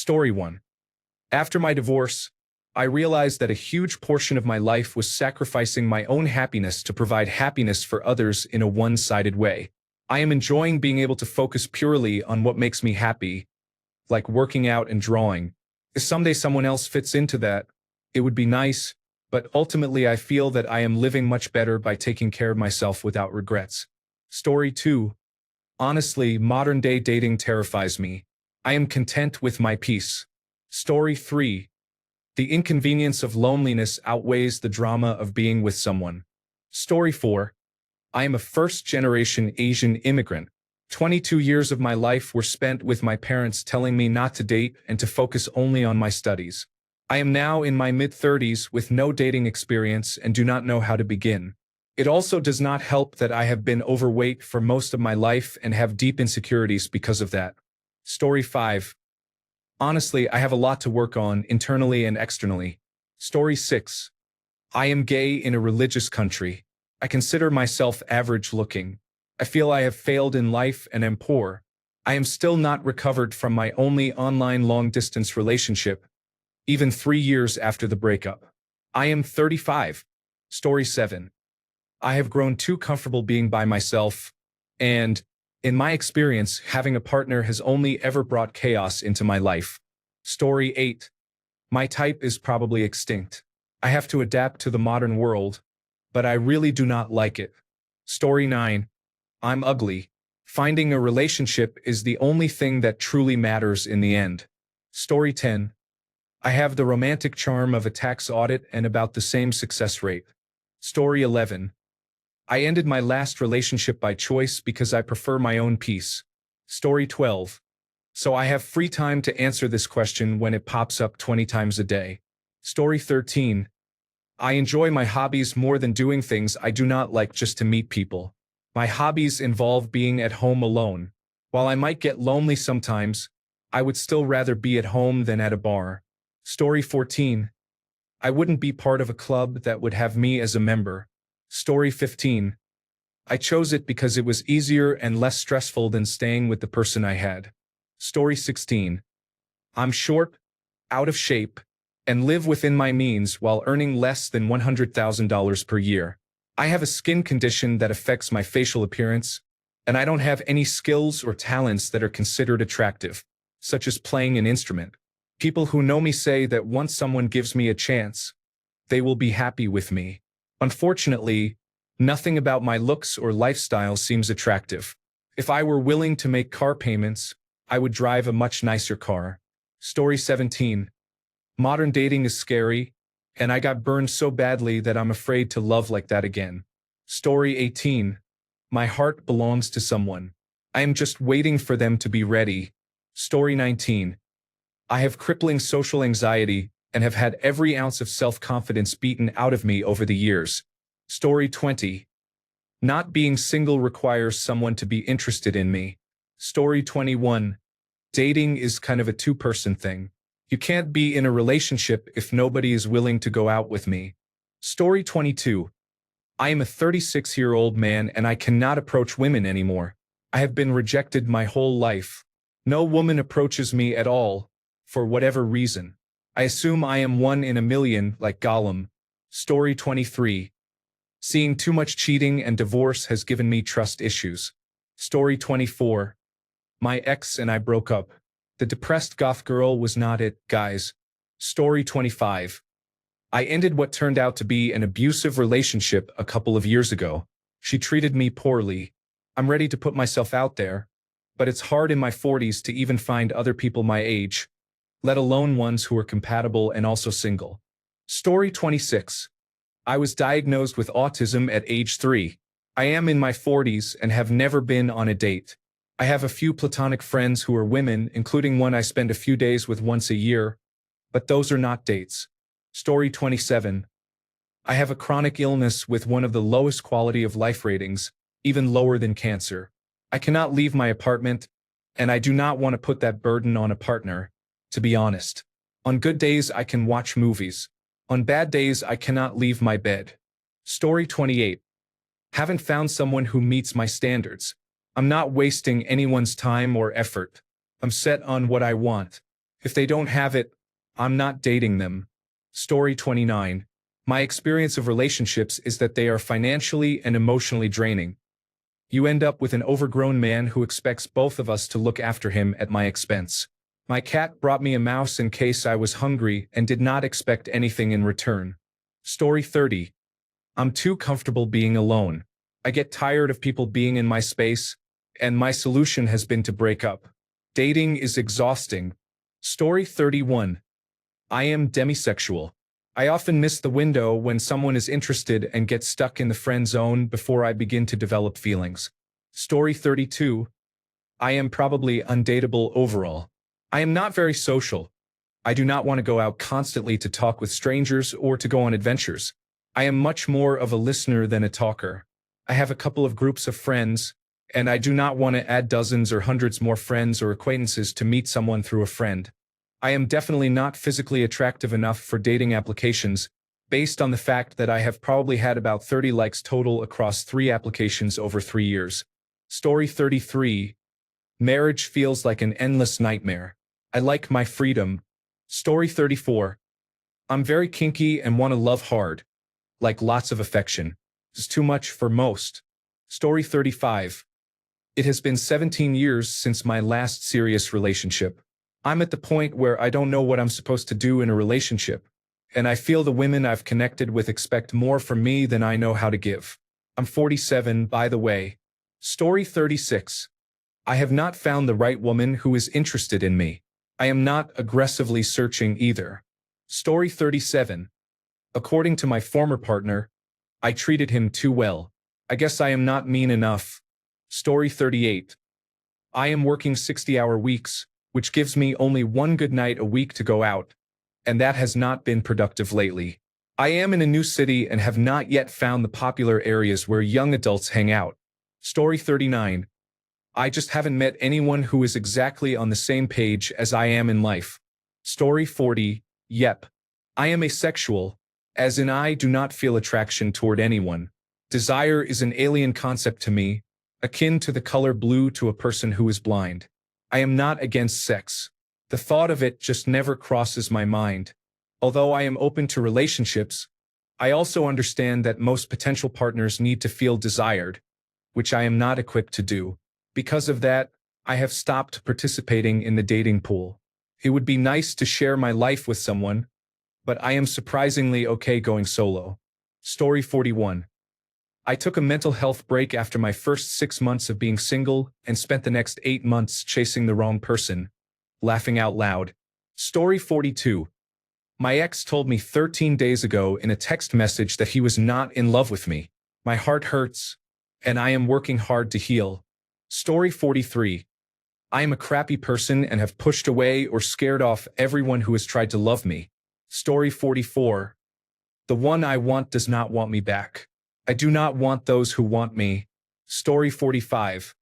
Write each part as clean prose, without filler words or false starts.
Story 1. After my divorce, I realized that a huge portion of my life was sacrificing my own happiness to provide happiness for others in a one-sided way. I am enjoying being able to focus purely on what makes me happy, like working out and drawing. If someday someone else fits into that, it would be nice, but ultimately I feel that I am living much better by taking care of myself without regrets. Story 2. Honestly, modern-day dating terrifies me. I am content with my peace. Story 3. The inconvenience of loneliness outweighs the drama of being with someone. Story 4. I am a first-generation Asian immigrant. 22 years of my life were spent with my parents telling me not to date and to focus only on my studies. I am now in my mid-30s with no dating experience and do not know how to begin. It also does not help that I have been overweight for most of my life and have deep insecurities because of that. Story 5. Honestly, I have a lot to work on internally and externally. Story 6. I am gay in a religious country. I consider myself average-looking. I feel I have failed in life and am poor. I am still not recovered from my only online long-distance relationship, even 3 years after the breakup. I am 35. Story 7. I have grown too comfortable being by myself, and, in my experience, having a partner has only ever brought chaos into my life. Story 8. My type is probably extinct. I have to adapt to the modern world, but I really do not like it. Story 9. I'm ugly. Finding a relationship is the only thing that truly matters in the end. Story 10. I have the romantic charm of a tax audit and about the same success rate. Story 11. I ended my last relationship by choice because I prefer my own peace. Story 12. So I have free time to answer this question when it pops up 20 times a day. Story 13. I enjoy my hobbies more than doing things I do not like just to meet people. My hobbies involve being at home alone. While I might get lonely sometimes, I would still rather be at home than at a bar. Story 14. I wouldn't be part of a club that would have me as a member. Story 15. I chose it because it was easier and less stressful than staying with the person I had. Story 16. I'm short, out of shape, and live within my means while earning less than $100,000 per year. I have a skin condition that affects my facial appearance, and I don't have any skills or talents that are considered attractive, such as playing an instrument. People who know me say that once someone gives me a chance, they will be happy with me. Unfortunately, nothing about my looks or lifestyle seems attractive. If I were willing to make car payments, I would drive a much nicer car. Story 17. Modern dating is scary, and I got burned so badly that I'm afraid to love like that again. Story 18. My heart belongs to someone. I am just waiting for them to be ready. Story 19. I have crippling social anxiety and have had every ounce of self-confidence beaten out of me over the years. Story 20. Not being single requires someone to be interested in me. Story 21. Dating is kind of a two-person thing. You can't be in a relationship if nobody is willing to go out with me. Story 22. I am a 36-year-old man and I cannot approach women anymore. I have been rejected my whole life. No woman approaches me at all, for whatever reason. I assume I am one in a million, like Gollum. Story 23. Seeing too much cheating and divorce has given me trust issues. Story 24. My ex and I broke up. The depressed goth girl was not it, guys. Story 25. I ended what turned out to be an abusive relationship a couple of years ago. She treated me poorly. I'm ready to put myself out there, but it's hard in my 40s to even find other people my age, let alone ones who are compatible and also single. Story 26. I was diagnosed with autism at age 3. I am in my 40s and have never been on a date. I have a few platonic friends who are women, including one I spend a few days with once a year, but those are not dates. Story 27. I have a chronic illness with one of the lowest quality of life ratings, even lower than cancer. I cannot leave my apartment, and I do not want to put that burden on a partner, to be honest. On good days I can watch movies. On bad days I cannot leave my bed. Story 28. Haven't found someone who meets my standards. I'm not wasting anyone's time or effort. I'm set on what I want. If they don't have it, I'm not dating them. Story 29. My experience of relationships is that they are financially and emotionally draining. You end up with an overgrown man who expects both of us to look after him at my expense. My cat brought me a mouse in case I was hungry and did not expect anything in return. Story 30. I'm too comfortable being alone. I get tired of people being in my space, and my solution has been to break up. Dating is exhausting. Story 31. I am demisexual. I often miss the window when someone is interested and get stuck in the friend zone before I begin to develop feelings. Story 32. I am probably undateable overall. I am not very social. I do not want to go out constantly to talk with strangers or to go on adventures. I am much more of a listener than a talker. I have a couple of groups of friends, and I do not want to add dozens or hundreds more friends or acquaintances to meet someone through a friend. I am definitely not physically attractive enough for dating applications, based on the fact that I have probably had about 30 likes total across 3 applications over 3 years. Story 33. Marriage feels like an endless nightmare. I like my freedom. Story 34. I'm very kinky and want to love hard. Like lots of affection. It's too much for most. Story 35. It has been 17 years since my last serious relationship. I'm at the point where I don't know what I'm supposed to do in a relationship, and I feel the women I've connected with expect more from me than I know how to give. I'm 47, by the way. Story 36. I have not found the right woman who is interested in me. I am not aggressively searching either. Story 37. According to my former partner, I treated him too well. I guess I am not mean enough. Story 38. I am working 60-hour weeks, which gives me only one good night a week to go out, and that has not been productive lately. I am in a new city and have not yet found the popular areas where young adults hang out. Story 39. I just haven't met anyone who is exactly on the same page as I am in life. Story 40. Yep. I am asexual, as in I do not feel attraction toward anyone. Desire is an alien concept to me, akin to the color blue to a person who is blind. I am not against sex. The thought of it just never crosses my mind. Although I am open to relationships, I also understand that most potential partners need to feel desired, which I am not equipped to do. Because of that, I have stopped participating in the dating pool. It would be nice to share my life with someone, but I am surprisingly okay going solo. Story 41. I took a mental health break after my first 6 months of being single and spent the next 8 months chasing the wrong person. Laughing out loud. Story 42. My ex told me 13 days ago in a text message that he was not in love with me. My heart hurts, and I am working hard to heal. Story 43. I am a crappy person and have pushed away or scared off everyone who has tried to love me. Story 44. The one I want does not want me back. I do not want those who want me. Story 45.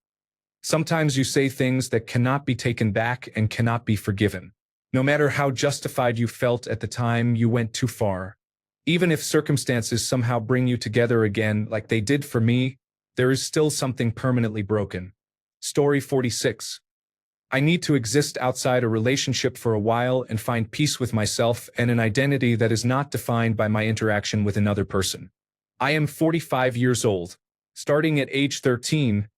Sometimes you say things that cannot be taken back and cannot be forgiven. No matter how justified you felt at the time, you went too far. Even if circumstances somehow bring you together again like they did for me, there is still something permanently broken. Story 46. I need to exist outside a relationship for a while and find peace with myself and an identity that is not defined by my interaction with another person. I am 45 years old. Starting at age 13,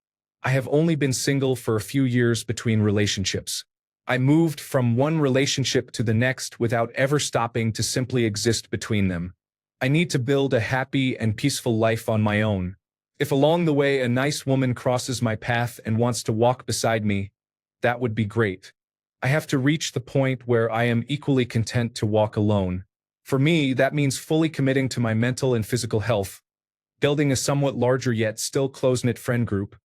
I have only been single for a few years between relationships. I moved from one relationship to the next without ever stopping to simply exist between them. I need to build a happy and peaceful life on my own. If along the way a nice woman crosses my path and wants to walk beside me, that would be great. I have to reach the point where I am equally content to walk alone. For me, that means fully committing to my mental and physical health, building a somewhat larger yet still close-knit friend group,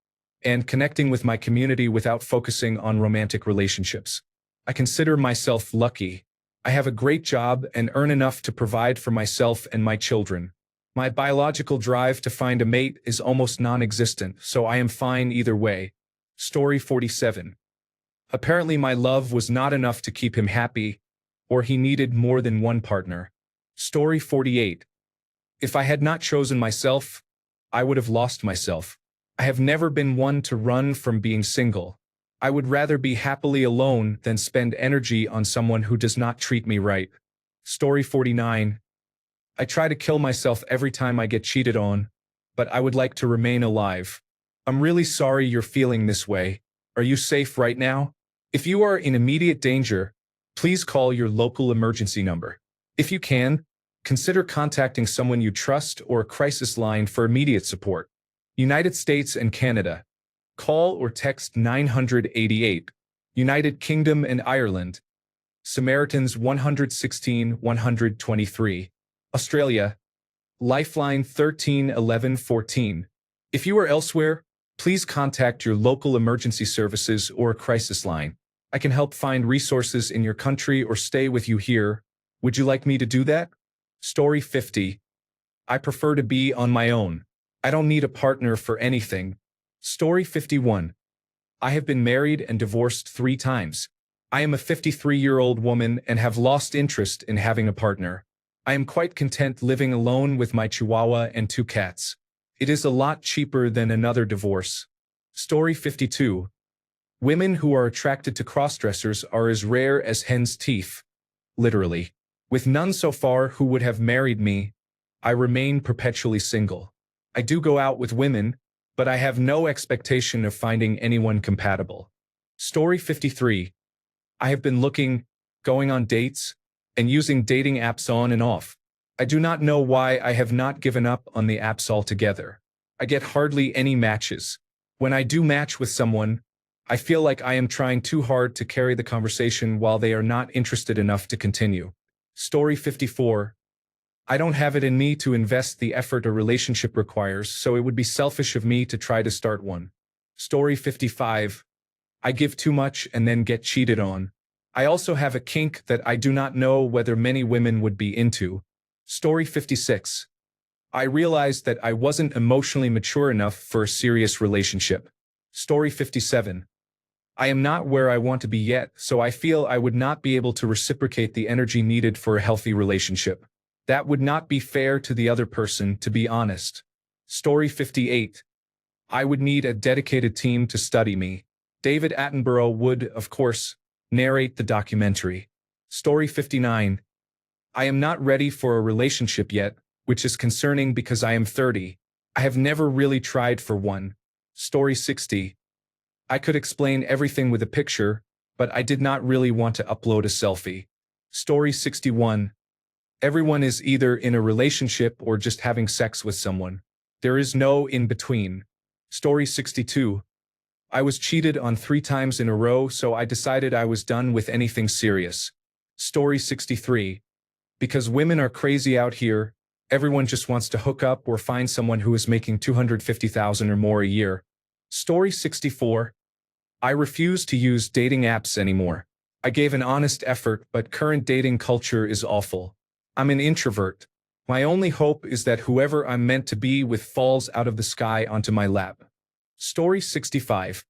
and connecting with my community without focusing on romantic relationships. I consider myself lucky. I have a great job and earn enough to provide for myself and my children. My biological drive to find a mate is almost non-existent, so I am fine either way. Story 47. Apparently my love was not enough to keep him happy, or he needed more than one partner. Story 48. If I had not chosen myself, I would have lost myself. I have never been one to run from being single. I would rather be happily alone than spend energy on someone who does not treat me right. Story 49. I try to kill myself every time I get cheated on, but I would like to remain alive. I'm really sorry you're feeling this way. Are you safe right now? If you are in immediate danger, please call your local emergency number. If you can, consider contacting someone you trust or a crisis line for immediate support. United States and Canada. Call or text 988. United Kingdom and Ireland. Samaritans 116 123. Australia. Lifeline 13 11 14. If you are elsewhere, please contact your local emergency services or a crisis line. I can help find resources in your country or stay with you here. Would you like me to do that? Story 50. I prefer to be on my own. I don't need a partner for anything. Story 51. I have been married and divorced 3 times. I am a 53-year-old woman and have lost interest in having a partner. I am quite content living alone with my chihuahua and 2 cats. It is a lot cheaper than another divorce. Story 52. Women who are attracted to crossdressers are as rare as hen's teeth. Literally. With none so far who would have married me, I remain perpetually single. I do go out with women, but I have no expectation of finding anyone compatible. Story 53. I have been looking, going on dates, and using dating apps on and off. I do not know why I have not given up on the apps altogether. I get hardly any matches. When I do match with someone, I feel like I am trying too hard to carry the conversation while they are not interested enough to continue. Story 54. I don't have it in me to invest the effort a relationship requires, so it would be selfish of me to try to start one. Story 55. I give too much and then get cheated on. I also have a kink that I do not know whether many women would be into. Story 56. I realized that I wasn't emotionally mature enough for a serious relationship. Story 57. I am not where I want to be yet, so I feel I would not be able to reciprocate the energy needed for a healthy relationship. That would not be fair to the other person, to be honest. Story 58. I would need a dedicated team to study me. David Attenborough would, of course, narrate the documentary. Story 59. I am not ready for a relationship yet, which is concerning because I am 30. I have never really tried for one. Story 60. I could explain everything with a picture, but I did not really want to upload a selfie. Story 61. Everyone is either in a relationship or just having sex with someone. There is no in between. Story 62. I was cheated on 3 times in a row, so I decided I was done with anything serious. Story 63. Because women are crazy out here, everyone just wants to hook up or find someone who is making $250,000 or more a year. Story 64. I refuse to use dating apps anymore. I gave an honest effort, but current dating culture is awful. I'm an introvert. My only hope is that whoever I'm meant to be with falls out of the sky onto my lap. Story 65.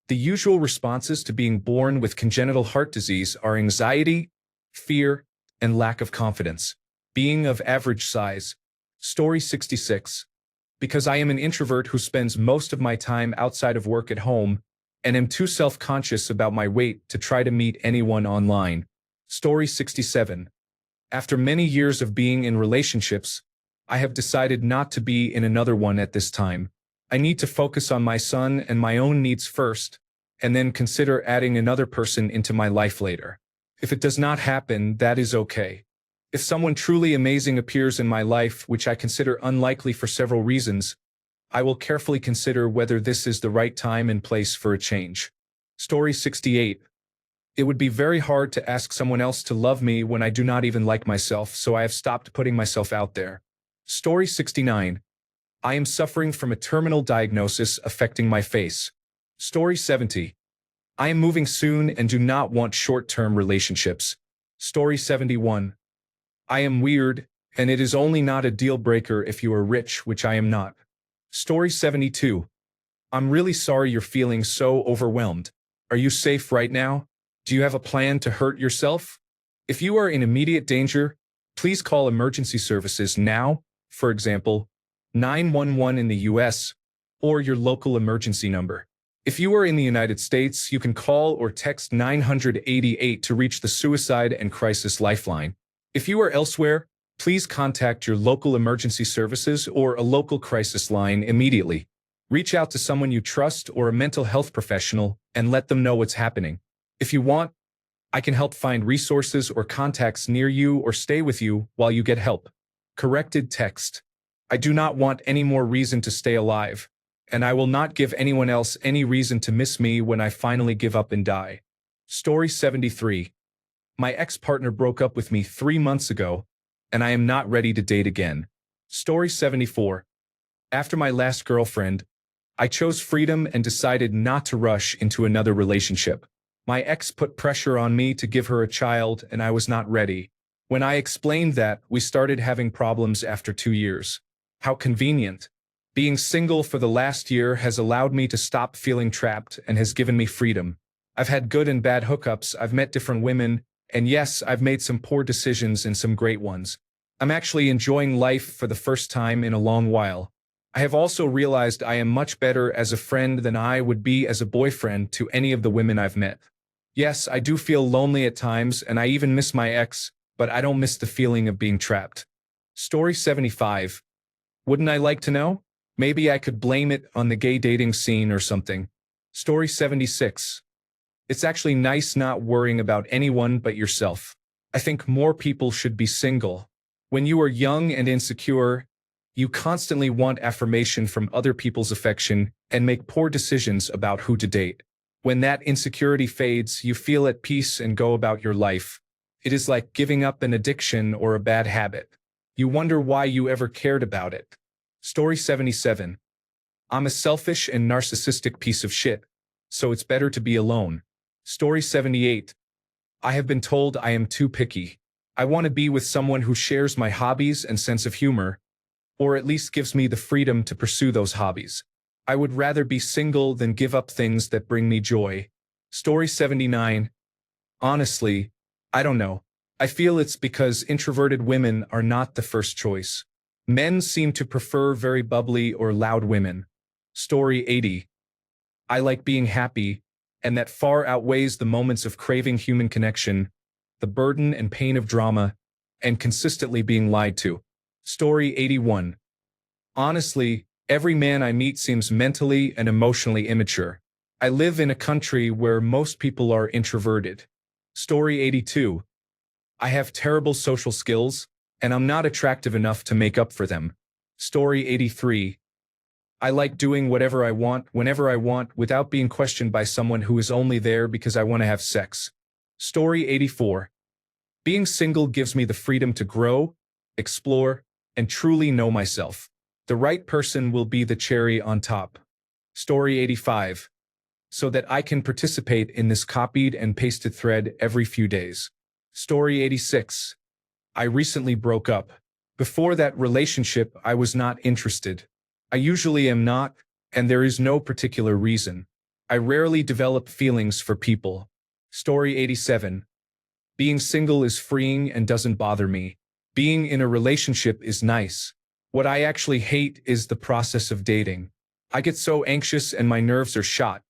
The usual responses to being born with congenital heart disease are anxiety, fear, and lack of confidence. Being of average size. Story 66. Because I am an introvert who spends most of my time outside of work at home, and am too self-conscious about my weight to try to meet anyone online. Story 67. After many years of being in relationships, I have decided not to be in another one at this time. I need to focus on my son and my own needs first, and then consider adding another person into my life later. If it does not happen, that is okay. If someone truly amazing appears in my life, which I consider unlikely for several reasons, I will carefully consider whether this is the right time and place for a change. Story 68. It would be very hard to ask someone else to love me when I do not even like myself, so I have stopped putting myself out there. Story 69. I am suffering from a terminal diagnosis affecting my face. Story 70. I am moving soon and do not want short-term relationships. Story 71. I am weird, and it is only not a deal breaker if you are rich, which I am not. Story 72. I'm really sorry you're feeling so overwhelmed. Are you safe right now? Do you have a plan to hurt yourself? If you are in immediate danger, please call emergency services now, for example, 911 in the US, or your local emergency number. If you are in the United States, you can call or text 988 to reach the Suicide and Crisis Lifeline. If you are elsewhere, please contact your local emergency services or a local crisis line immediately. Reach out to someone you trust or a mental health professional and let them know what's happening. If you want, I can help find resources or contacts near you or stay with you while you get help. Corrected text. I do not want any more reason to stay alive, and I will not give anyone else any reason to miss me when I finally give up and die. Story 73. My ex-partner broke up with me 3 months ago, and I am not ready to date again. Story 74. After my last girlfriend, I chose freedom and decided not to rush into another relationship. My ex put pressure on me to give her a child, and I was not ready. When I explained that, we started having problems after 2 years. How convenient. Being single for the last year has allowed me to stop feeling trapped and has given me freedom. I've had good and bad hookups, I've met different women, and yes, I've made some poor decisions and some great ones. I'm actually enjoying life for the first time in a long while. I have also realized I am much better as a friend than I would be as a boyfriend to any of the women I've met. Yes, I do feel lonely at times, and I even miss my ex, but I don't miss the feeling of being trapped. Story 75. Wouldn't I like to know? Maybe I could blame it on the gay dating scene or something. Story 76. It's actually nice not worrying about anyone but yourself. I think more people should be single. When you are young and insecure, you constantly want affirmation from other people's affection and make poor decisions about who to date. When that insecurity fades, you feel at peace and go about your life. It is like giving up an addiction or a bad habit. You wonder why you ever cared about it. Story 77. I'm a selfish and narcissistic piece of shit, so it's better to be alone. Story 78. I have been told I am too picky. I want to be with someone who shares my hobbies and sense of humor, or at least gives me the freedom to pursue those hobbies. I would rather be single than give up things that bring me joy. Story 79. Honestly, I don't know. I feel it's because introverted women are not the first choice. Men seem to prefer very bubbly or loud women. Story 80. I like being happy, and that far outweighs the moments of craving human connection, the burden and pain of drama, and consistently being lied to. Story 81. Honestly, every man I meet seems mentally and emotionally immature. I live in a country where most people are introverted. Story 82. I have terrible social skills, and I'm not attractive enough to make up for them. Story 83. I like doing whatever I want, whenever I want, without being questioned by someone who is only there because I want to have sex. Story 84. Being single gives me the freedom to grow, explore, and truly know myself. The right person will be the cherry on top. Story 85. So that I can participate in this copied and pasted thread every few days. Story 86. I recently broke up. Before that relationship, I was not interested. I usually am not, and there is no particular reason. I rarely develop feelings for people. Story 87. Being single is freeing and doesn't bother me. Being in a relationship is nice. What I actually hate is the process of dating. I get so anxious and my nerves are shot.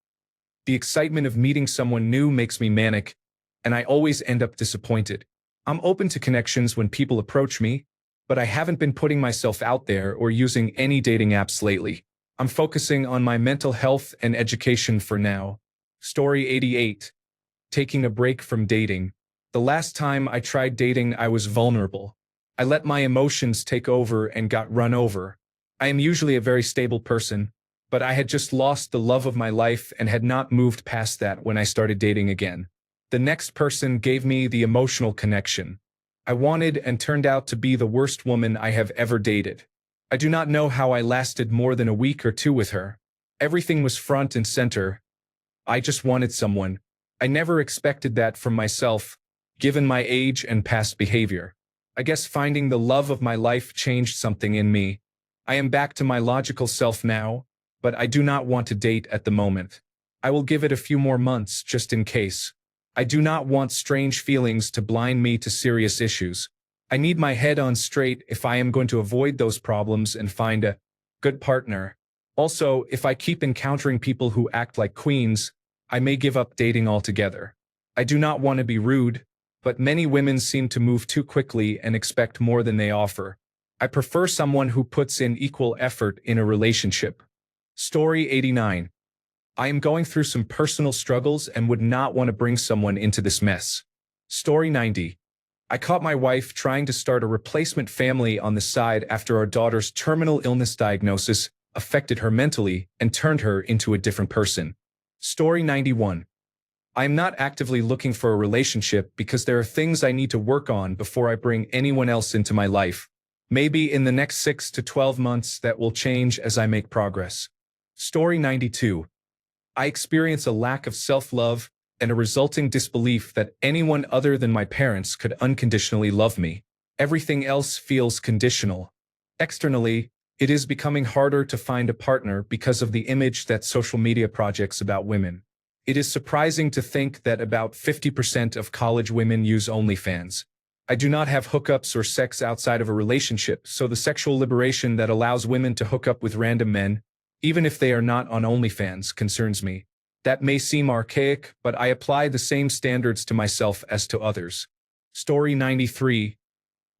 The excitement of meeting someone new makes me manic, and I always end up disappointed. I'm open to connections when people approach me, but I haven't been putting myself out there or using any dating apps lately. I'm focusing on my mental health and education for now. Story 88. Taking a break from dating. The last time I tried dating, I was vulnerable. I let my emotions take over and got run over. I am usually a very stable person, but I had just lost the love of my life and had not moved past that when I started dating again. The next person gave me the emotional connection I wanted and turned out to be the worst woman I have ever dated. I do not know how I lasted more than a week or two with her. Everything was front and center. I just wanted someone. I never expected that from myself, given my age and past behavior. I guess finding the love of my life changed something in me. I am back to my logical self now, but I do not want to date at the moment. I will give it a few more months just in case. I do not want strange feelings to blind me to serious issues. I need my head on straight if I am going to avoid those problems and find a good partner. Also, if I keep encountering people who act like queens, I may give up dating altogether. I do not want to be rude, but many women seem to move too quickly and expect more than they offer. I prefer someone who puts in equal effort in a relationship. Story 89. I am going through some personal struggles and would not want to bring someone into this mess. Story 90. I caught my wife trying to start a replacement family on the side after our daughter's terminal illness diagnosis affected her mentally and turned her into a different person. Story 91. I am not actively looking for a relationship because there are things I need to work on before I bring anyone else into my life. Maybe in the next 6 to 12 months that will change as I make progress. Story 92. I experience a lack of self-love and a resulting disbelief that anyone other than my parents could unconditionally love me. Everything else feels conditional. Externally, it is becoming harder to find a partner because of the image that social media projects about women. It is surprising to think that about 50% of college women use OnlyFans. I do not have hookups or sex outside of a relationship, so the sexual liberation that allows women to hook up with random men, even if they are not on OnlyFans, concerns me. That may seem archaic, but I apply the same standards to myself as to others. Story 93.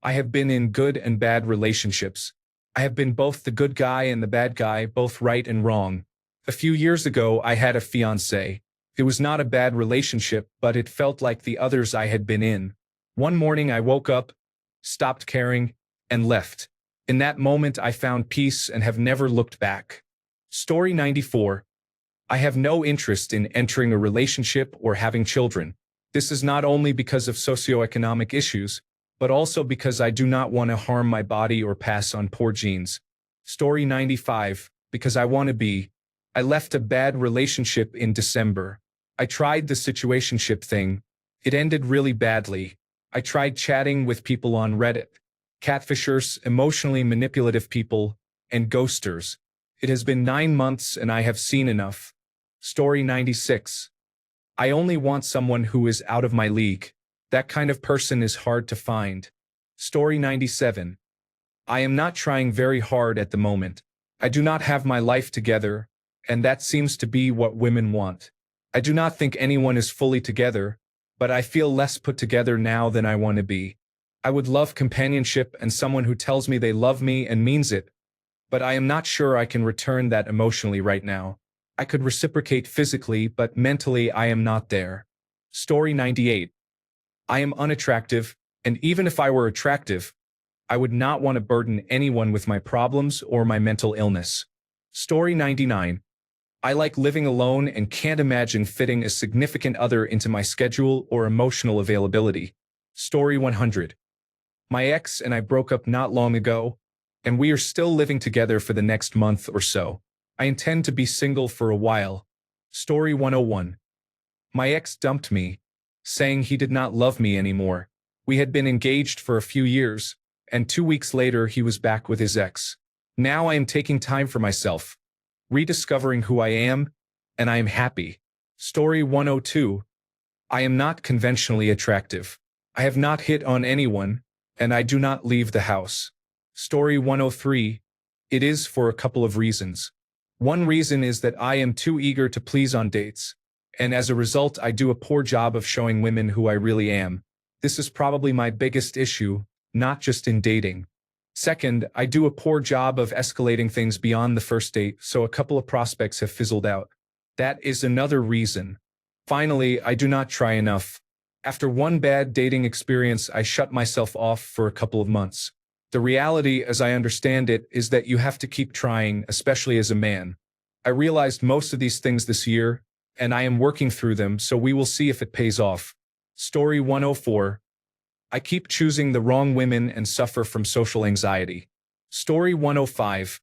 I have been in good and bad relationships. I have been both the good guy and the bad guy, both right and wrong. A few years ago, I had a fiancé. It was not a bad relationship, but it felt like the others I had been in. One morning I woke up, stopped caring, and left. In that moment I found peace and have never looked back. Story 94. I have no interest in entering a relationship or having children. This is not only because of socioeconomic issues, but also because I do not want to harm my body or pass on poor genes. Story 95. Because I want to be. I left a bad relationship in December. I tried the situationship thing. It ended really badly. I tried chatting with people on Reddit. Catfishers, emotionally manipulative people, and ghosters. It has been 9 months and I have seen enough. Story 96. I only want someone who is out of my league. That kind of person is hard to find. Story 97. I am not trying very hard at the moment. I do not have my life together, and that seems to be what women want. I do not think anyone is fully together, but I feel less put together now than I want to be. I would love companionship and someone who tells me they love me and means it, but I am not sure I can return that emotionally right now. I could reciprocate physically, but mentally I am not there. Story 98. I am unattractive, and even if I were attractive, I would not want to burden anyone with my problems or my mental illness. Story 99. I like living alone and can't imagine fitting a significant other into my schedule or emotional availability. Story 100. My ex and I broke up not long ago, and we are still living together for the next month or so. I intend to be single for a while. Story 101. My ex dumped me, saying he did not love me anymore. We had been engaged for a few years, and 2 weeks later he was back with his ex. Now I am taking time for myself, rediscovering who I am, and I am happy. Story 102. I am not conventionally attractive. I have not hit on anyone, and I do not leave the house. Story 103. It is for a couple of reasons. One reason is that I am too eager to please on dates, and as a result I do a poor job of showing women who I really am. This is probably my biggest issue, not just in dating. Second, I do a poor job of escalating things beyond the first date, so a couple of prospects have fizzled out. That is another reason. Finally, I do not try enough. After one bad dating experience, I shut myself off for a couple of months. The reality, as I understand it, is that you have to keep trying, especially as a man. I realized most of these things this year, and I am working through them, so we will see if it pays off. Story 104. I keep choosing the wrong women and suffer from social anxiety. Story 105.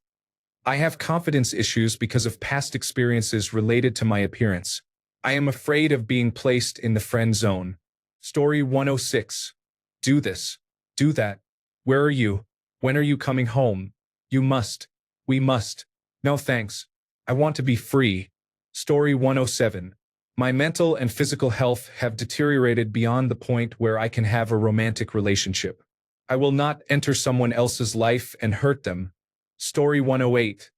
I have confidence issues because of past experiences related to my appearance. I am afraid of being placed in the friend zone. Story 106. Do this. Do that. Where are you? When are you coming home? You must. We must. No thanks. I want to be free. Story 107. My mental and physical health have deteriorated beyond the point where I can have a romantic relationship. I will not enter someone else's life and hurt them. Story 108.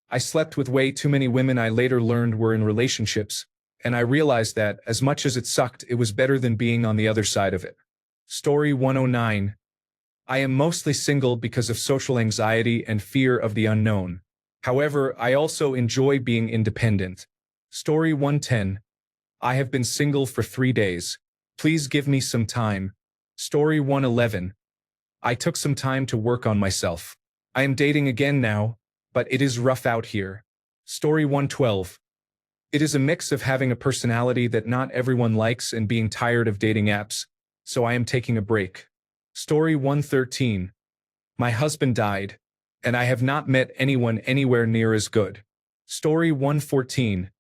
I slept with way too many women I later learned were in relationships, and I realized that, as much as it sucked, it was better than being on the other side of it. Story 109. I am mostly single because of social anxiety and fear of the unknown. However, I also enjoy being independent. Story 110. I have been single for 3 days. Please give me some time. Story 111. I took some time to work on myself. I am dating again now, but it is rough out here. Story 112. It is a mix of having a personality that not everyone likes and being tired of dating apps, so I am taking a break. Story 113. My husband died, and I have not met anyone anywhere near as good. Story 114.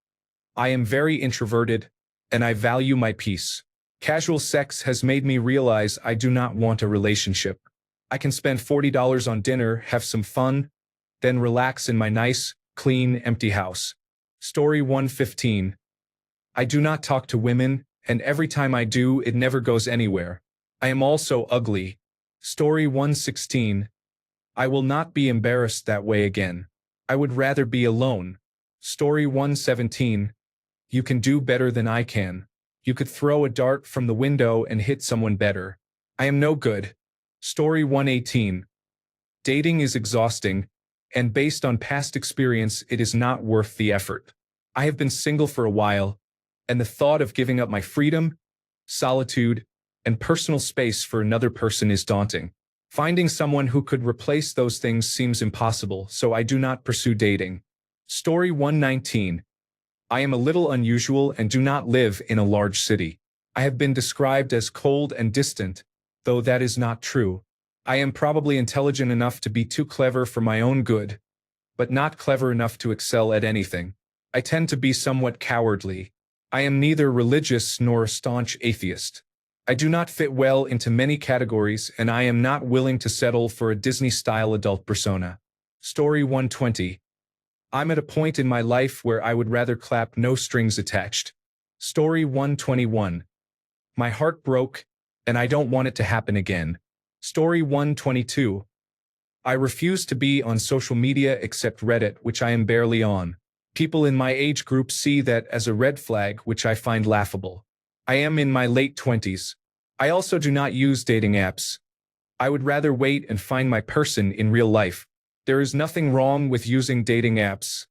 I am very introverted, and I value my peace. Casual sex has made me realize I do not want a relationship. I can spend $40 on dinner, have some fun, then relax in my nice, clean, empty house. Story 115. I do not talk to women, and every time I do, it never goes anywhere. I am also ugly. Story 116. I will not be embarrassed that way again. I would rather be alone. Story 117. You can do better than I can. You could throw a dart from the window and hit someone better. I am no good. Story 118. Dating is exhausting, and based on past experience, it is not worth the effort. I have been single for a while, and the thought of giving up my freedom, solitude, and personal space for another person is daunting. Finding someone who could replace those things seems impossible, so I do not pursue dating. Story 119. I am a little unusual and do not live in a large city. I have been described as cold and distant, though that is not true. I am probably intelligent enough to be too clever for my own good, but not clever enough to excel at anything. I tend to be somewhat cowardly. I am neither religious nor a staunch atheist. I do not fit well into many categories, and I am not willing to settle for a Disney-style adult persona. Story 120. I'm at a point in my life where I would rather clap no strings attached. Story 121. My heart broke, and I don't want it to happen again. Story 122. I refuse to be on social media except Reddit, which I am barely on. People in my age group see that as a red flag, which I find laughable. I am in my late 20s. I also do not use dating apps. I would rather wait and find my person in real life. There is nothing wrong with using dating apps.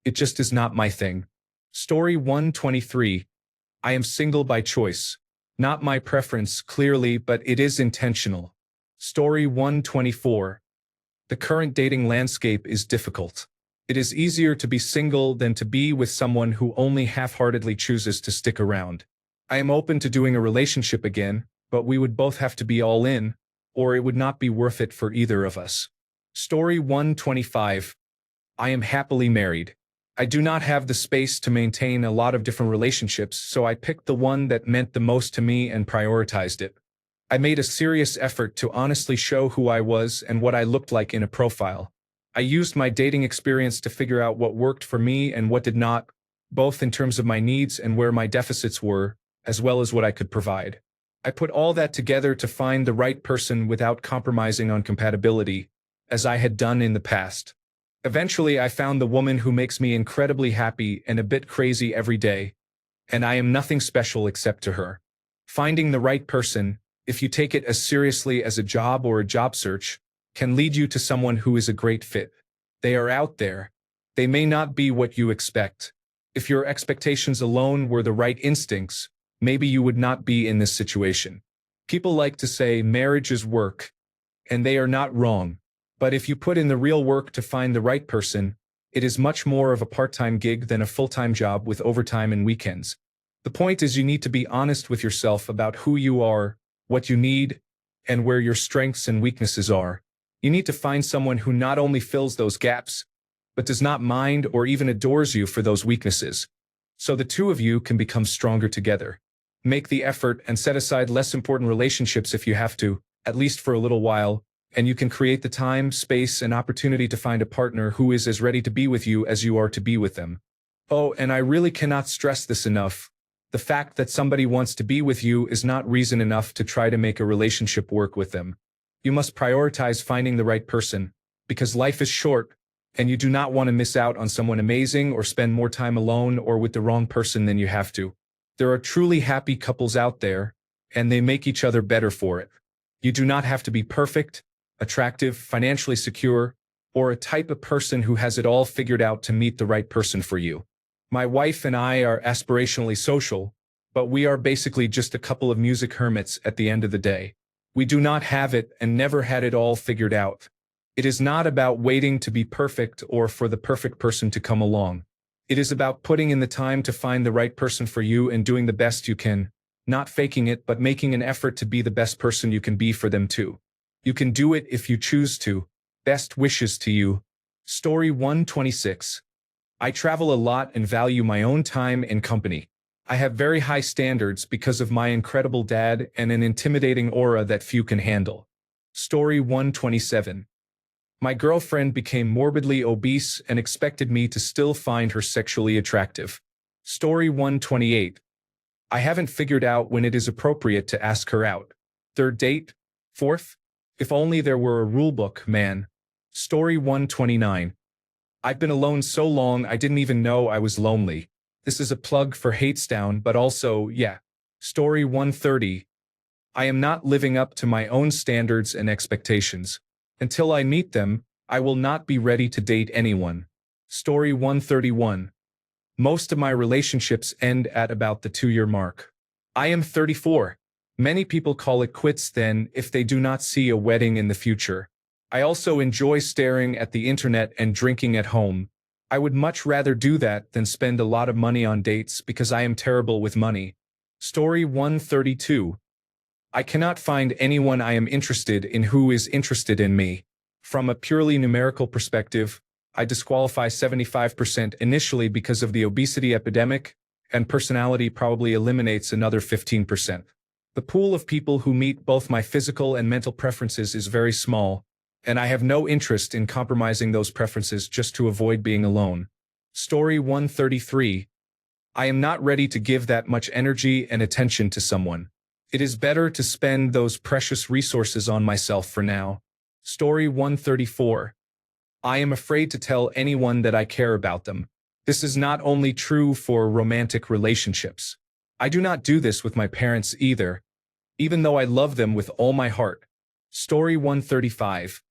It just is not my thing. Story 123. I am single by choice. Not my preference, clearly, but it is intentional. Story 124. The current dating landscape is difficult. It is easier to be single than to be with someone who only half-heartedly chooses to stick around. I am open to doing a relationship again, but we would both have to be all in, or it would not be worth it for either of us. Story 125. I am happily married. I do not have the space to maintain a lot of different relationships, so I picked the one that meant the most to me and prioritized it. I made a serious effort to honestly show who I was and what I looked like in a profile. I used my dating experience to figure out what worked for me and what did not, both in terms of my needs and where my deficits were, as well as what I could provide. I put all that together to find the right person without compromising on compatibility, as I had done in the past. Eventually, I found the woman who makes me incredibly happy and a bit crazy every day, and I am nothing special except to her. Finding the right person, if you take it as seriously as a job or a job search, can lead you to someone who is a great fit. They are out there. They may not be what you expect. If your expectations alone were the right instincts, maybe you would not be in this situation. People like to say marriage is work, and they are not wrong. But if you put in the real work to find the right person, it is much more of a part-time gig than a full-time job with overtime and weekends. The point is you need to be honest with yourself about who you are, what you need, and where your strengths and weaknesses are. You need to find someone who not only fills those gaps, but does not mind or even adores you for those weaknesses, so the two of you can become stronger together. Make the effort and set aside less important relationships if you have to, at least for a little while, and you can create the time, space, and opportunity to find a partner who is as ready to be with you as you are to be with them. Oh, and I really cannot stress this enough. The fact that somebody wants to be with you is not reason enough to try to make a relationship work with them. You must prioritize finding the right person, because life is short, and you do not want to miss out on someone amazing or spend more time alone or with the wrong person than you have to. There are truly happy couples out there, and they make each other better for it. You do not have to be perfect, attractive, financially secure, or a type of person who has it all figured out to meet the right person for you. My wife and I are aspirationally social, but we are basically just a couple of music hermits at the end of the day. We do not have it and never had it all figured out. It is not about waiting to be perfect or for the perfect person to come along. It is about putting in the time to find the right person for you and doing the best you can, not faking it but making an effort to be the best person you can be for them too. You can do it if you choose to. Best wishes to you. Story 126. I travel a lot and value my own time and company. I have very high standards because of my incredible dad and an intimidating aura that few can handle. Story 127. My girlfriend became morbidly obese and expected me to still find her sexually attractive. Story 128. I haven't figured out when it is appropriate to ask her out. Third date? Fourth? If only there were a rulebook, man. Story 129. I've been alone so long I didn't even know I was lonely. This is a plug for Hatestown, but also, yeah. Story 130. I am not living up to my own standards and expectations. Until I meet them, I will not be ready to date anyone. Story 131. Most of my relationships end at about the 2-year mark. I am 34. Many people call it quits then if they do not see a wedding in the future. I also enjoy staring at the internet and drinking at home. I would much rather do that than spend a lot of money on dates because I am terrible with money. Story 132. I cannot find anyone I am interested in who is interested in me. From a purely numerical perspective, I disqualify 75% initially because of the obesity epidemic, and personality probably eliminates another 15%. The pool of people who meet both my physical and mental preferences is very small, and I have no interest in compromising those preferences just to avoid being alone. Story 133. I am not ready to give that much energy and attention to someone. It is better to spend those precious resources on myself for now. Story 134. I am afraid to tell anyone that I care about them. This is not only true for romantic relationships. I do not do this with my parents either, even though I love them with all my heart. Story 135.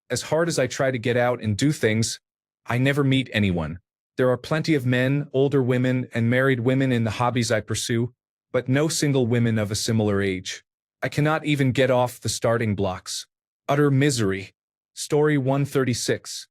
As hard as I try to get out and do things, I never meet anyone. There are plenty of men, older women, and married women in the hobbies I pursue, but no single women of a similar age. I cannot even get off the starting blocks. Utter misery. Story 136.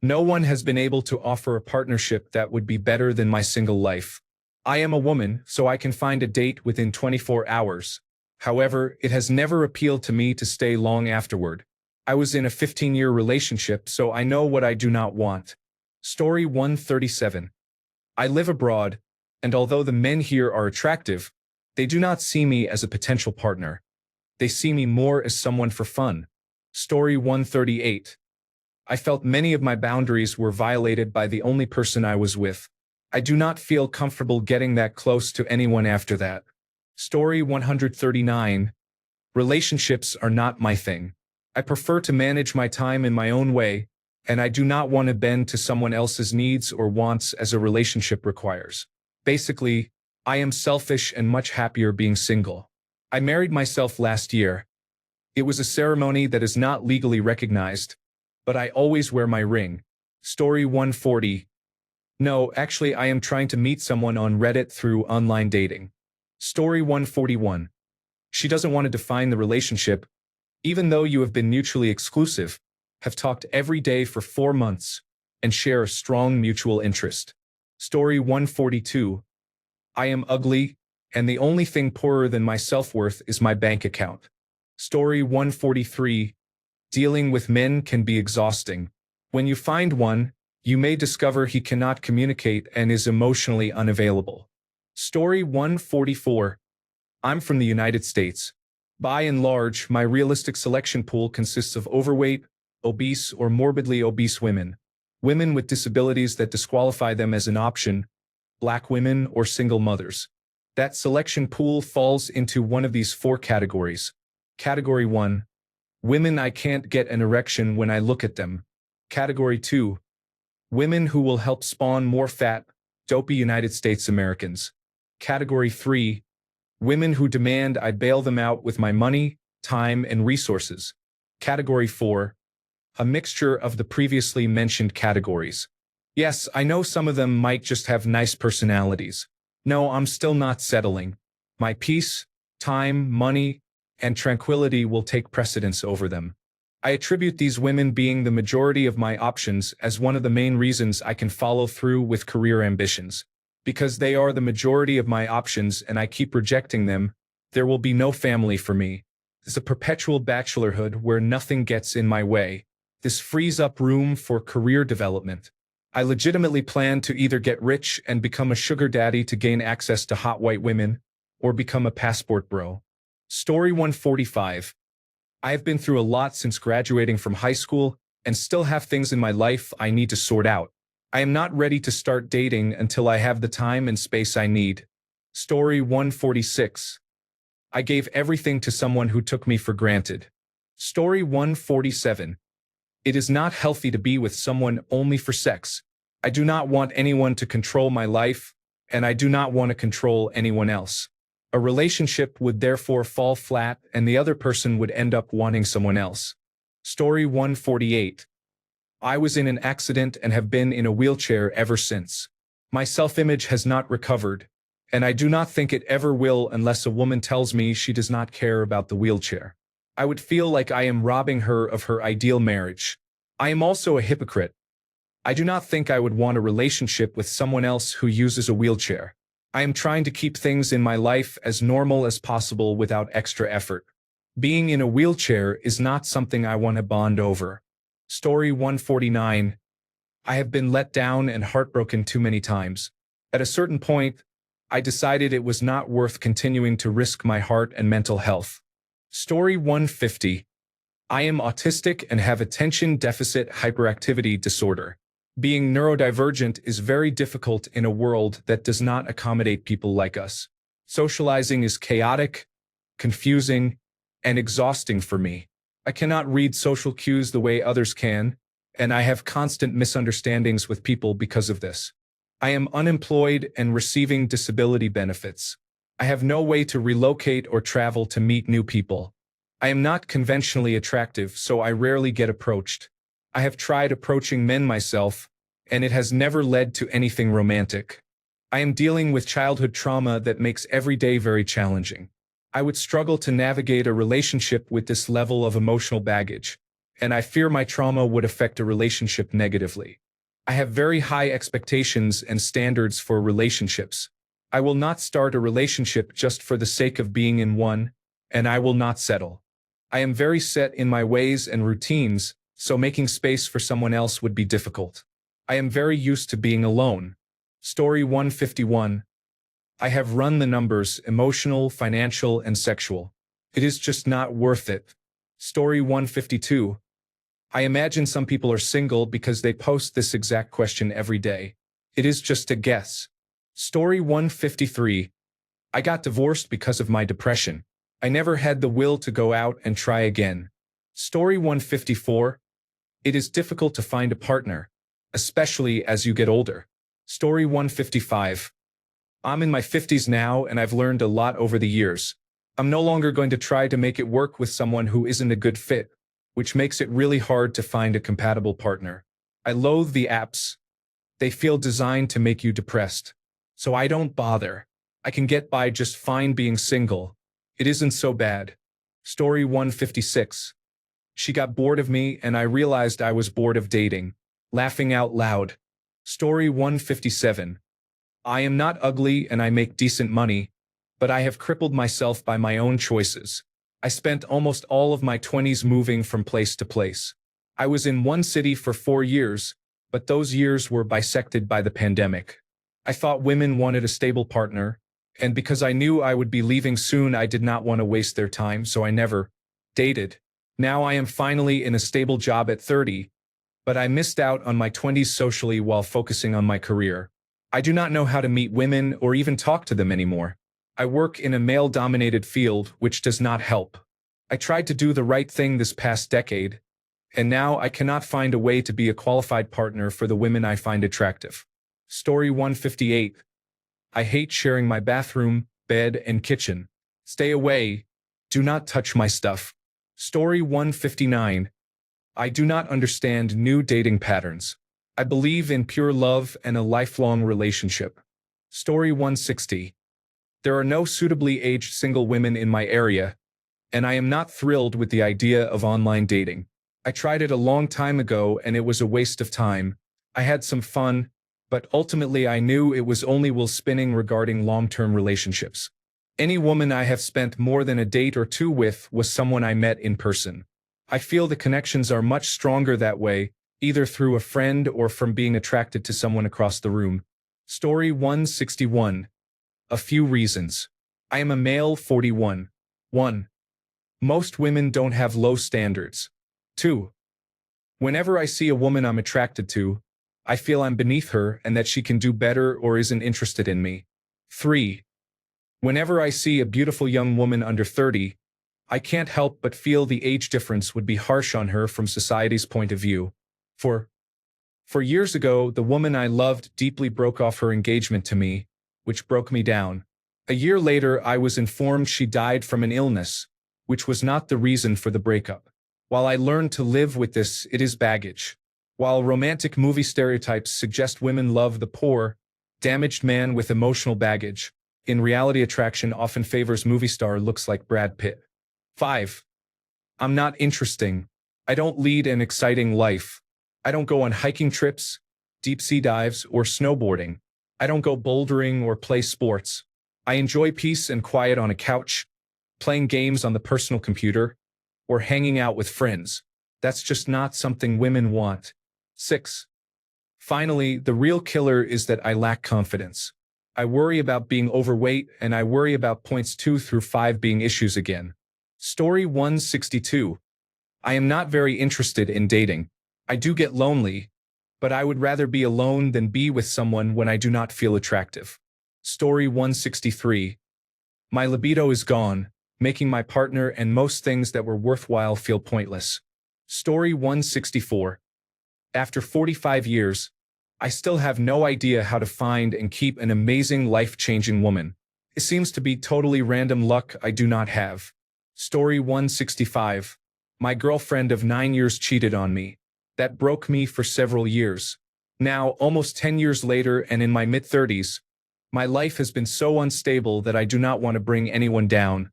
No one has been able to offer a partnership that would be better than my single life. I am a woman, so I can find a date within 24 hours. However, it has never appealed to me to stay long afterward. I was in a 15-year relationship, so I know what I do not want. Story 137. I live abroad, and although the men here are attractive, they do not see me as a potential partner. They see me more as someone for fun. Story 138. I felt many of my boundaries were violated by the only person I was with. I do not feel comfortable getting that close to anyone after that. Story 139. Relationships are not my thing. I prefer to manage my time in my own way, and I do not want to bend to someone else's needs or wants as a relationship requires. Basically, I am selfish and much happier being single. I married myself last year. It was a ceremony that is not legally recognized, but I always wear my ring. Story 140. No, actually I am trying to meet someone on Reddit through online dating. Story 141. She doesn't want to define the relationship, even though you have been mutually exclusive, have talked every day for 4 months, and share a strong mutual interest. Story 142. I am ugly, and the only thing poorer than my self-worth is my bank account. Story 143. Dealing with men can be exhausting. When you find one, you may discover he cannot communicate and is emotionally unavailable. Story 144. I'm from the United States. By and large, my realistic selection pool consists of overweight, obese, or morbidly obese women. Women with disabilities that disqualify them as an option, Black women, or single mothers. That selection pool falls into one of these 4 categories. Category 1. Women I can't get an erection when I look at them. Category 2. Women who will help spawn more fat, dopey United States Americans. Category 3. Women who demand I bail them out with my money, time, and resources. Category 4. A mixture of the previously mentioned categories. Yes, I know some of them might just have nice personalities. No, I'm still not settling. My peace, time, money, and tranquility will take precedence over them. I attribute these women being the majority of my options as one of the main reasons I can follow through with career ambitions. Because they are the majority of my options and I keep rejecting them, there will be no family for me. It's a perpetual bachelorhood where nothing gets in my way. This frees up room for career development. I legitimately plan to either get rich and become a sugar daddy to gain access to hot white women, or become a passport bro. Story 145. I have been through a lot since graduating from high school and still have things in my life I need to sort out. I am not ready to start dating until I have the time and space I need. Story 146. I gave everything to someone who took me for granted. Story 147. It is not healthy to be with someone only for sex. I do not want anyone to control my life, and I do not want to control anyone else. A relationship would therefore fall flat and the other person would end up wanting someone else. Story 148. I was in an accident and have been in a wheelchair ever since. My self-image has not recovered, and I do not think it ever will unless a woman tells me she does not care about the wheelchair. I would feel like I am robbing her of her ideal marriage. I am also a hypocrite. I do not think I would want a relationship with someone else who uses a wheelchair. I am trying to keep things in my life as normal as possible without extra effort. Being in a wheelchair is not something I want to bond over. Story 149. I have been let down and heartbroken too many times. At a certain point, I decided it was not worth continuing to risk my heart and mental health. Story 150. I am autistic and have attention deficit hyperactivity disorder. Being neurodivergent is very difficult in a world that does not accommodate people like us. Socializing is chaotic, confusing, and exhausting for me. I cannot read social cues the way others can, and I have constant misunderstandings with people because of this. I am unemployed and receiving disability benefits. I have no way to relocate or travel to meet new people. I am not conventionally attractive, so I rarely get approached. I have tried approaching men myself, and it has never led to anything romantic. I am dealing with childhood trauma that makes every day very challenging. I would struggle to navigate a relationship with this level of emotional baggage, and I fear my trauma would affect a relationship negatively. I have very high expectations and standards for relationships. I will not start a relationship just for the sake of being in one, and I will not settle. I am very set in my ways and routines, so making space for someone else would be difficult. I am very used to being alone. Story 151. I have run the numbers, emotional, financial, and sexual. It is just not worth it. Story 152. I imagine some people are single because they post this exact question every day. It is just a guess. Story 153. I got divorced because of my depression. I never had the will to go out and try again. Story 154. It is difficult to find a partner, especially as you get older. Story 155. I'm in my 50s now and I've learned a lot over the years. I'm no longer going to try to make it work with someone who isn't a good fit, which makes it really hard to find a compatible partner. I loathe the apps. They feel designed to make you depressed. So I don't bother. I can get by just fine being single. It isn't so bad. Story 156. She got bored of me and I realized I was bored of dating. Laughing out loud. Story 157. I am not ugly and I make decent money, but I have crippled myself by my own choices. I spent almost all of my 20s moving from place to place. I was in one city for 4 years, but those years were bisected by the pandemic. I thought women wanted a stable partner, and because I knew I would be leaving soon, I did not want to waste their time, so I never dated. Now I am finally in a stable job at 30, but I missed out on my 20s socially while focusing on my career. I do not know how to meet women or even talk to them anymore. I work in a male-dominated field, which does not help. I tried to do the right thing this past decade, and now I cannot find a way to be a qualified partner for the women I find attractive. Story 158. I hate sharing my bathroom, bed, and kitchen. Stay away. Do not touch my stuff. Story 159. I do not understand new dating patterns. I believe in pure love and a lifelong relationship. Story 160. There are no suitably aged single women in my area, and I am not thrilled with the idea of online dating. I tried it a long time ago and it was a waste of time. I had some fun, but ultimately I knew it was only wheel spinning regarding long-term relationships. Any woman I have spent more than a date or two with was someone I met in person. I feel the connections are much stronger that way, either through a friend or from being attracted to someone across the room. Story 161. A few reasons. I am a male, 41. 1. Most women don't have low standards. 2. Whenever I see a woman I'm attracted to, I feel I'm beneath her and that she can do better or isn't interested in me. 3. Whenever I see a beautiful young woman under 30, I can't help but feel the age difference would be harsh on her from society's point of view. 4. Years ago, the woman I loved deeply broke off her engagement to me, which broke me down. A year later, I was informed she died from an illness, which was not the reason for the breakup. While I learned to live with this, it is baggage. While romantic movie stereotypes suggest women love the poor, damaged man with emotional baggage, in reality attraction often favors movie star looks like Brad Pitt. 5. I'm not interesting. I don't lead an exciting life. I don't go on hiking trips, deep sea dives, or snowboarding. I don't go bouldering or play sports. I enjoy peace and quiet on a couch, playing games on the personal computer, or hanging out with friends. That's just not something women want. 6. Finally, the real killer is that I lack confidence. I worry about being overweight and I worry about points 2 through 5 being issues again. Story 162. I am not very interested in dating. I do get lonely, but I would rather be alone than be with someone when I do not feel attractive. Story 163. My libido is gone, making my partner and most things that were worthwhile feel pointless. Story 164. After 45 years, I still have no idea how to find and keep an amazing life-changing woman. It seems to be totally random luck I do not have. Story 165. My girlfriend of 9 years cheated on me. That broke me for several years. Now, almost 10 years later and in my mid-30s, my life has been so unstable that I do not want to bring anyone down,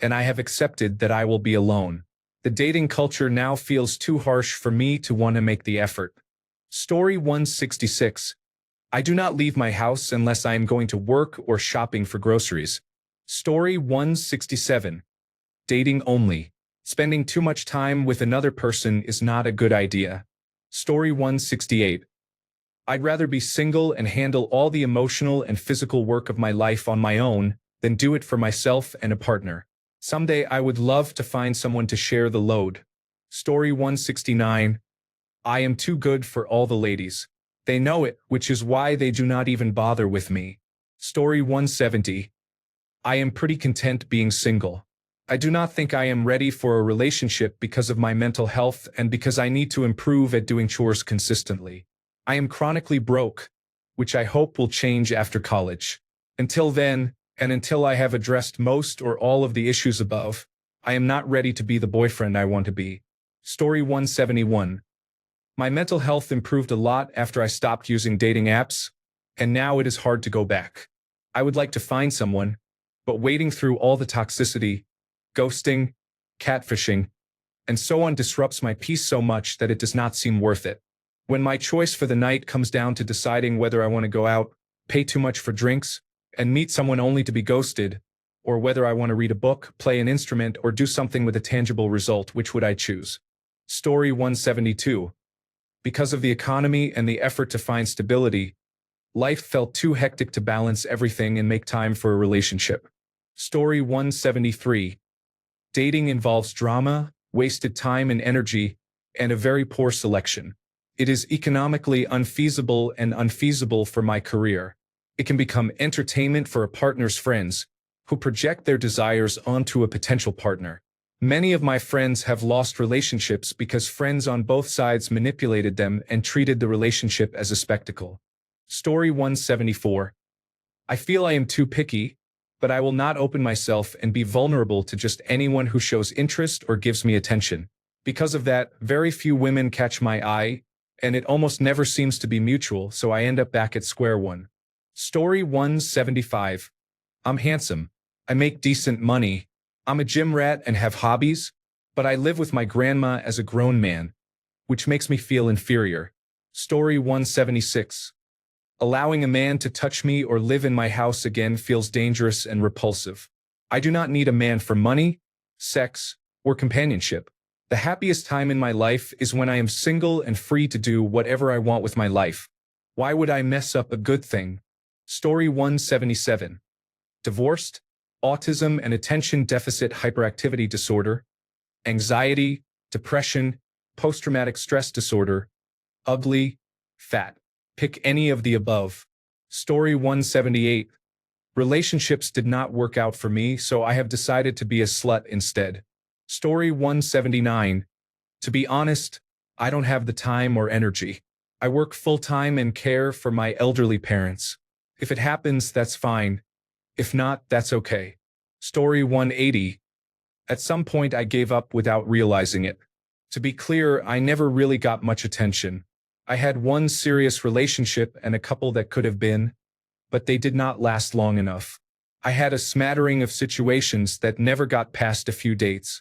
and I have accepted that I will be alone. The dating culture now feels too harsh for me to want to make the effort. Story 166. I do not leave my house unless I am going to work or shopping for groceries. Story 167. Dating only. Spending too much time with another person is not a good idea. Story 168. I'd rather be single and handle all the emotional and physical work of my life on my own than do it for myself and a partner. Someday I would love to find someone to share the load. Story 169. I am too good for all the ladies. They know it, which is why they do not even bother with me. Story 170. I am pretty content being single. I do not think I am ready for a relationship because of my mental health and because I need to improve at doing chores consistently. I am chronically broke, which I hope will change after college. Until then, and until I have addressed most or all of the issues above, I am not ready to be the boyfriend I want to be. Story 171. My mental health improved a lot after I stopped using dating apps, and now it is hard to go back. I would like to find someone, but wading through all the toxicity, ghosting, catfishing, and so on disrupts my peace so much that it does not seem worth it. When my choice for the night comes down to deciding whether I want to go out, pay too much for drinks, and meet someone only to be ghosted, or whether I want to read a book, play an instrument, or do something with a tangible result, which would I choose? Story 172. Because of the economy and the effort to find stability, life felt too hectic to balance everything and make time for a relationship. Story 173. Dating involves drama, wasted time and energy, and a very poor selection. It is economically unfeasible and unfeasible for my career. It can become entertainment for a partner's friends, who project their desires onto a potential partner. Many of my friends have lost relationships because friends on both sides manipulated them and treated the relationship as a spectacle. Story 174. I feel I am too picky, but I will not open myself and be vulnerable to just anyone who shows interest or gives me attention. Because of that, very few women catch my eye, and it almost never seems to be mutual, so I end up back at square one. Story 175. I'm handsome. I make decent money. I'm a gym rat and have hobbies, but I live with my grandma as a grown man, which makes me feel inferior. Story 176. Allowing a man to touch me or live in my house again feels dangerous and repulsive. I do not need a man for money, sex, or companionship. The happiest time in my life is when I am single and free to do whatever I want with my life. Why would I mess up a good thing? Story 177. Divorced, autism and attention deficit hyperactivity disorder, anxiety, depression, post-traumatic stress disorder, ugly, fat. Pick any of the above. Story 178. Relationships did not work out for me, so I have decided to be a slut instead. Story 179. To be honest, I don't have the time or energy. I work full-time and care for my elderly parents. If it happens, that's fine. If not, that's okay. Story 180. At some point I gave up without realizing it. To be clear, I never really got much attention. I had one serious relationship and a couple that could have been, but they did not last long enough. I had a smattering of situations that never got past a few dates.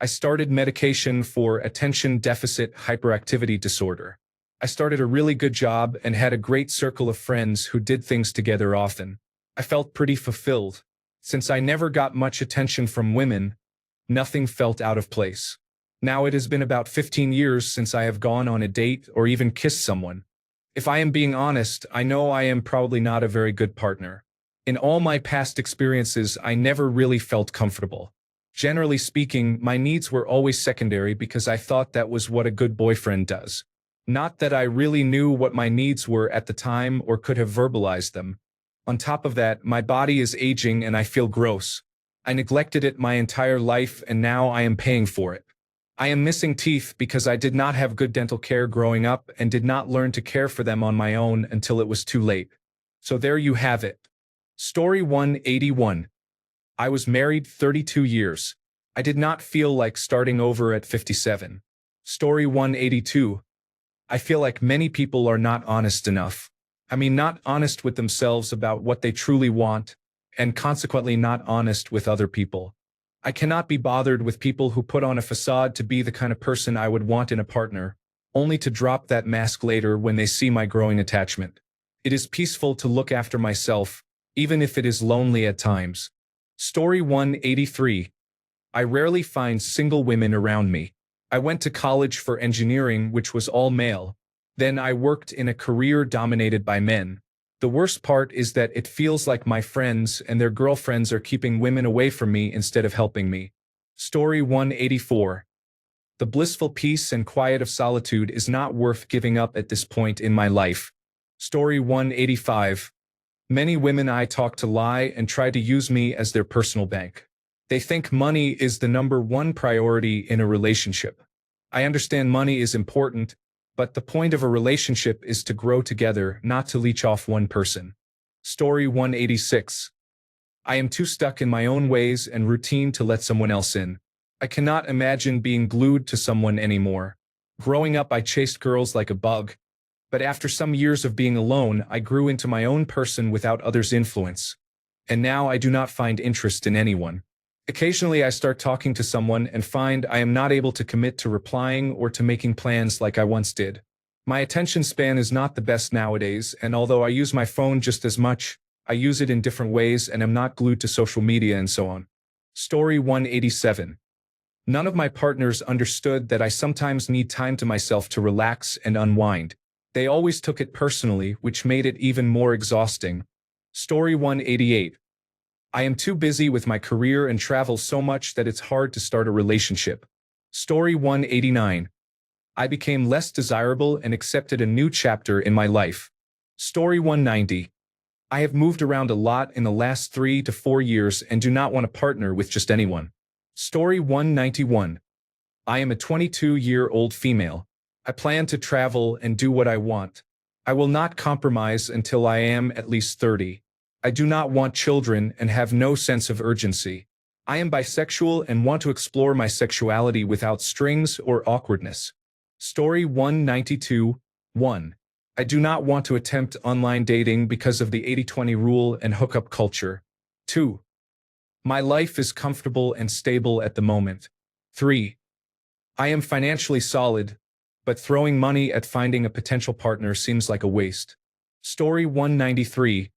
I started medication for attention deficit hyperactivity disorder. I started a really good job and had a great circle of friends who did things together often. I felt pretty fulfilled. Since I never got much attention from women, nothing felt out of place. Now it has been about 15 years since I have gone on a date or even kissed someone. If I am being honest, I know I am probably not a very good partner. In all my past experiences, I never really felt comfortable. Generally speaking, my needs were always secondary because I thought that was what a good boyfriend does. Not that I really knew what my needs were at the time or could have verbalized them. On top of that, my body is aging and I feel gross. I neglected it my entire life and now I am paying for it. I am missing teeth because I did not have good dental care growing up and did not learn to care for them on my own until it was too late. So there you have it. Story 181. I was married 32 years. I did not feel like starting over at 57. Story 182. I feel like many people are not honest enough. I mean, not honest with themselves about what they truly want, and consequently not honest with other people. I cannot be bothered with people who put on a facade to be the kind of person I would want in a partner, only to drop that mask later when they see my growing attachment. It is peaceful to look after myself, even if it is lonely at times. Story 183. I rarely find single women around me. I went to college for engineering, which was all male. Then I worked in a career dominated by men. The worst part is that it feels like my friends and their girlfriends are keeping women away from me instead of helping me. Story 184. The blissful peace and quiet of solitude is not worth giving up at this point in my life. Story 185. Many women I talk to lie and try to use me as their personal bank. They think money is the #1 priority in a relationship. I understand money is important, but the point of a relationship is to grow together, not to leech off one person. Story 186. I am too stuck in my own ways and routine to let someone else in. I cannot imagine being glued to someone anymore. Growing up, I chased girls like a bug, but after some years of being alone, I grew into my own person without others' influence. And now I do not find interest in anyone. Occasionally I start talking to someone and find I am not able to commit to replying or to making plans like I once did. My attention span is not the best nowadays, and although I use my phone just as much, I use it in different ways and am not glued to social media and so on. Story 187. None of my partners understood that I sometimes need time to myself to relax and unwind. They always took it personally, which made it even more exhausting. Story 188. I am too busy with my career and travel so much that it's hard to start a relationship. Story 189. I became less desirable and accepted a new chapter in my life. Story 190. I have moved around a lot in the last 3 to 4 years and do not want to partner with just anyone. Story 191. I am a 22-year-old female. I plan to travel and do what I want. I will not compromise until I am at least 30. I do not want children and have no sense of urgency. I am bisexual and want to explore my sexuality without strings or awkwardness. Story 192. 1. I do not want to attempt online dating because of the 80-20 rule and hookup culture. 2. My life is comfortable and stable at the moment. 3. I am financially solid, but throwing money at finding a potential partner seems like a waste. Story 193.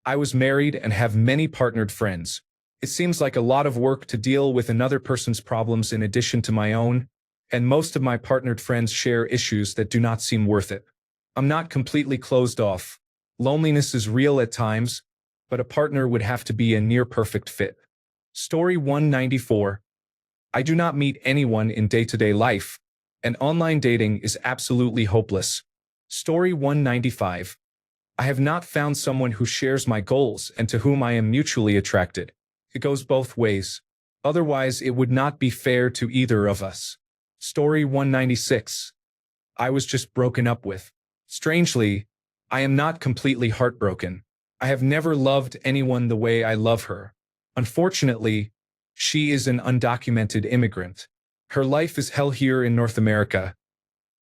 I was married and have many partnered friends. It seems like a lot of work to deal with another person's problems in addition to my own, and most of my partnered friends share issues that do not seem worth it. I'm not completely closed off. Loneliness is real at times, but a partner would have to be a near-perfect fit. Story 194. I do not meet anyone in day-to-day life, and online dating is absolutely hopeless. Story 195. I have not found someone who shares my goals and to whom I am mutually attracted. It goes both ways. Otherwise, it would not be fair to either of us. Story 196. I was just broken up with. Strangely, I am not completely heartbroken. I have never loved anyone the way I love her. Unfortunately, she is an undocumented immigrant. Her life is hell here in North America.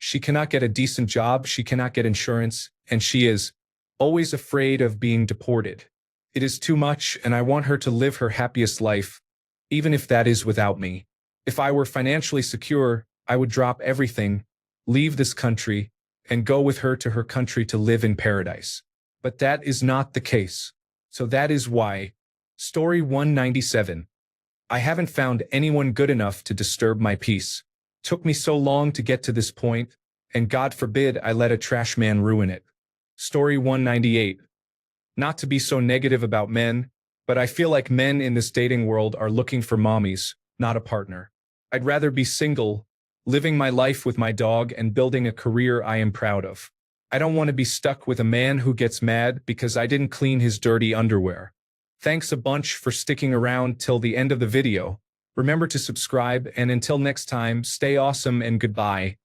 She cannot get a decent job, she cannot get insurance, and she is always afraid of being deported. It is too much, and I want her to live her happiest life, even if that is without me. If I were financially secure, I would drop everything, leave this country, and go with her to her country to live in paradise. But that is not the case. So that is why. Story 197. I haven't found anyone good enough to disturb my peace. Took me so long to get to this point, and God forbid I let a trash man ruin it. Story 198. Not to be so negative about men, but I feel like men in this dating world are looking for mommies, not a partner. I'd rather be single, living my life with my dog and building a career I am proud of. I don't want to be stuck with a man who gets mad because I didn't clean his dirty underwear. Thanks a bunch for sticking around till the end of the video. Remember to subscribe, and until next time, stay awesome and goodbye.